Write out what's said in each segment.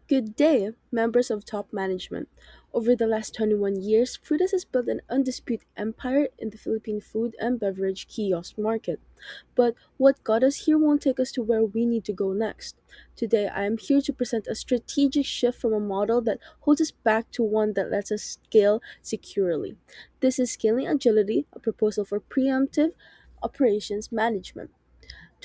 Good day, members of top management. Over the last 21 years, Frutas has built an undisputed empire in the Philippine food and beverage kiosk market. But what got us here won't take us to where we need to go next. Today, I am here to present a strategic shift from a model that holds us back to one that lets us scale securely. This is Scaling Agility, a proposal for preemptive operations management.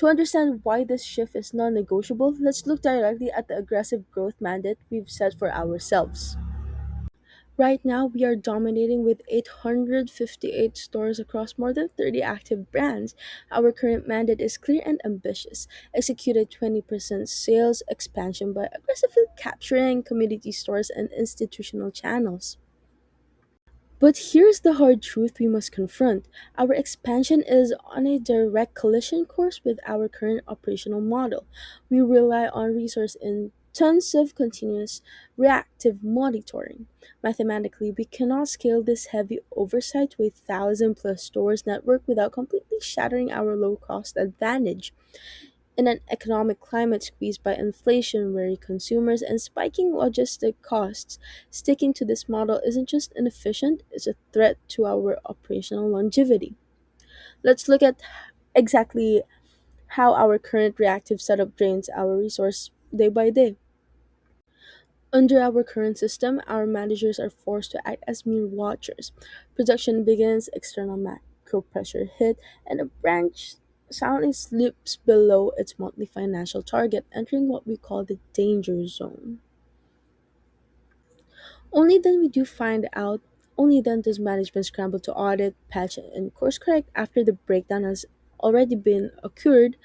To understand why this shift is non negotiable, let's look directly at the aggressive growth mandate we've set for ourselves. Right now, we are dominating with 858 stores across more than 30 active brands. Our current mandate is clear and ambitious. Execute a 20% sales expansion by aggressively capturing community stores and institutional channels. But here's the hard truth we must confront. Our expansion is on a direct collision course with our current operational model. We rely on resource intensive continuous reactive monitoring. Mathematically, we cannot scale this heavy oversight to a thousand plus stores network without completely shattering our low cost advantage. In an economic climate squeezed by inflation, wary consumers, and spiking logistic costs, sticking to this model isn't just inefficient, it's a threat to our operational longevity. Let's look at exactly how our current reactive setup drains our resource day by day. Under our current system, our managers are forced to act as mere watchers. Production begins, external macro pressure hit, and a branch silently slips below its monthly financial target, entering what we call the danger zone. Only then we do find out, only then does management scramble to audit, patch, and course correct after the breakdown has already been occurred.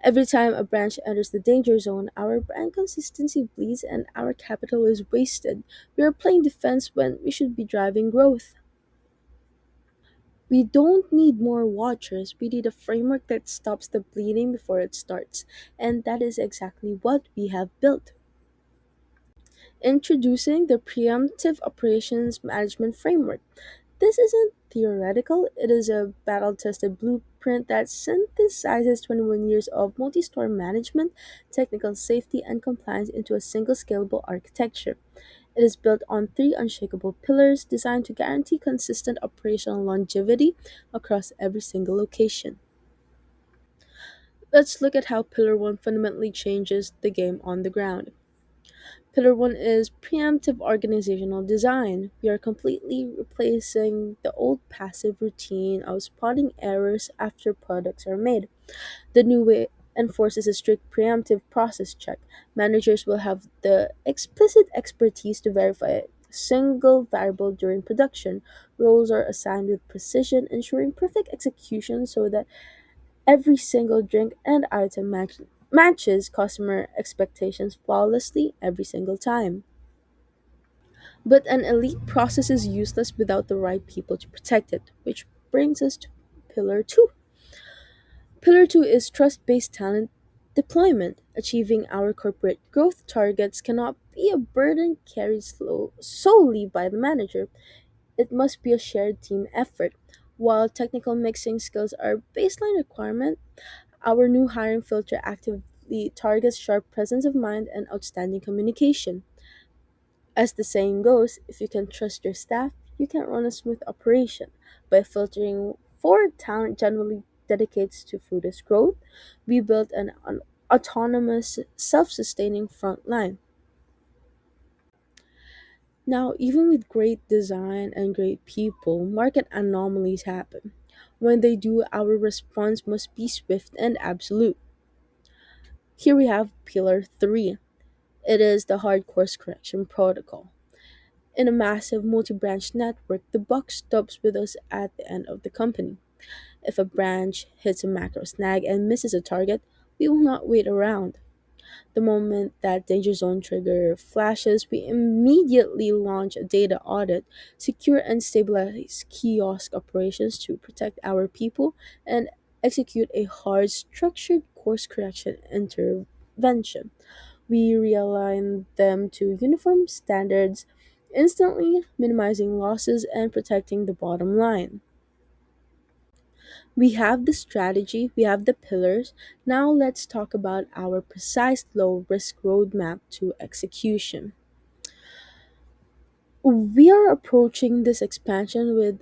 Every time a branch enters the danger zone, our brand consistency bleeds and our capital is wasted. We are playing defense when we should be driving growth. We don't need more watchers, we need a framework that stops the bleeding before it starts. And that is exactly what we have built. Introducing the Preemptive Operations Management Framework. This isn't theoretical, it is a battle tested blueprint that synthesizes 21 years of multi store management, technical safety, and compliance into a single scalable architecture. It is built on three unshakable pillars designed to guarantee consistent operational longevity across every single location. Let's look at how Pillar 1 fundamentally changes the game on the ground. Pillar 1 is preemptive organizational design. We are completely replacing the old passive routine of spotting errors after products are made. The new way enforces a strict preemptive process check. Managers will have the explicit expertise to verify a single variable during production. Roles are assigned with precision, ensuring perfect execution so that every single drink and item matches customer expectations flawlessly every single time. But an elite process is useless without the right people to protect it, which brings us to Pillar 2. Pillar 2 is trust based talent deployment. Achieving our corporate growth targets cannot be a burden carried solely by the manager. It must be a shared team effort. While technical mixing skills are baseline requirement, our new hiring filter actively targets sharp presence of mind and outstanding communication. As the saying goes, if you can trust your staff, you can run a smooth operation. By filtering for talent generally dedicates to Fruita's growth, we built an autonomous, self-sustaining front line. Now, even with great design and great people, market anomalies happen. When they do, our response must be swift and absolute. Here we have Pillar 3. It is the hard course correction protocol. In a massive multi branch network, the buck stops with us at the end of the company. If a branch hits a macro snag and misses a target, we will not wait around. The moment that danger zone trigger flashes, we immediately launch a data audit, secure and stabilize kiosk operations to protect our people, and execute a hard, structured course correction intervention. We realign them to uniform standards, instantly minimizing losses and protecting the bottom line. We have the strategy, we have the pillars. Now let's talk about our precise low risk roadmap to execution. We are approaching this expansion with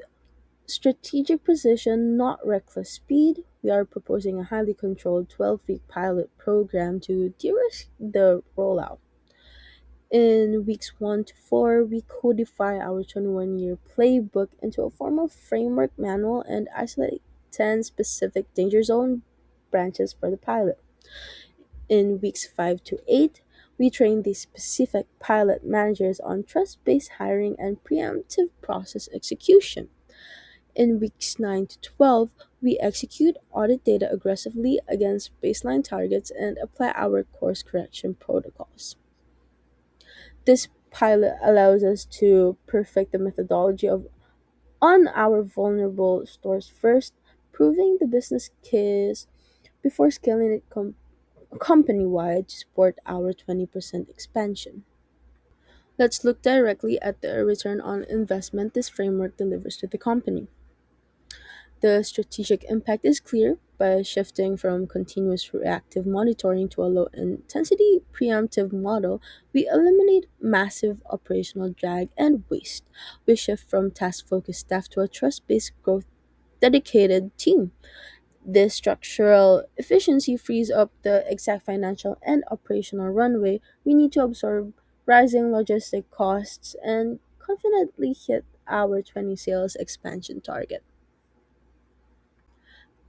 strategic precision, not reckless speed. We are proposing a highly controlled 12-week pilot program to de risk the rollout. In weeks 1 to 4, we codify our 21-year playbook into a formal framework manual and isolate 10 specific danger zone branches for the pilot. In weeks 5 to 8, we train these specific pilot managers on trust based hiring and preemptive process execution. In weeks 9 to 12, we execute audit data aggressively against baseline targets and apply our course correction protocols. This pilot allows us to perfect the methodology of on our vulnerable stores first, proving the business case before scaling it company wide to support our 20% expansion. Let's look directly at the return on investment this framework delivers to the company. The strategic impact is clear. By shifting from continuous reactive monitoring to a low intensity preemptive model, we eliminate massive operational drag and waste. We shift from task focused staff to a trust based growth dedicated team. This structural efficiency frees up the exact financial and operational runway we need to absorb rising logistic costs and confidently hit our 20 sales expansion target.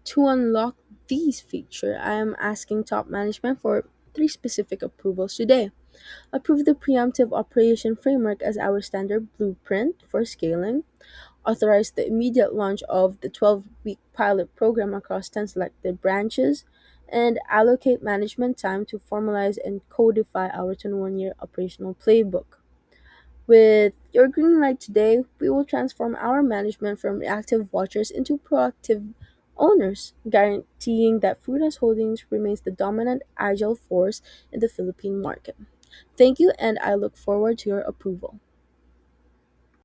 To unlock these features, I am asking top management for three specific approvals today. Approve the preemptive operation framework as our standard blueprint for scaling. Authorize the immediate launch of the 12-week pilot program across 10 selected branches. And allocate management time to formalize and codify our 21-year operational playbook. With your green light today, we will transform our management from reactive watchers into proactive owners, guaranteeing that Frutas Holdings remains the dominant agile force in the Philippine market. Thank you, and I look forward to your approval.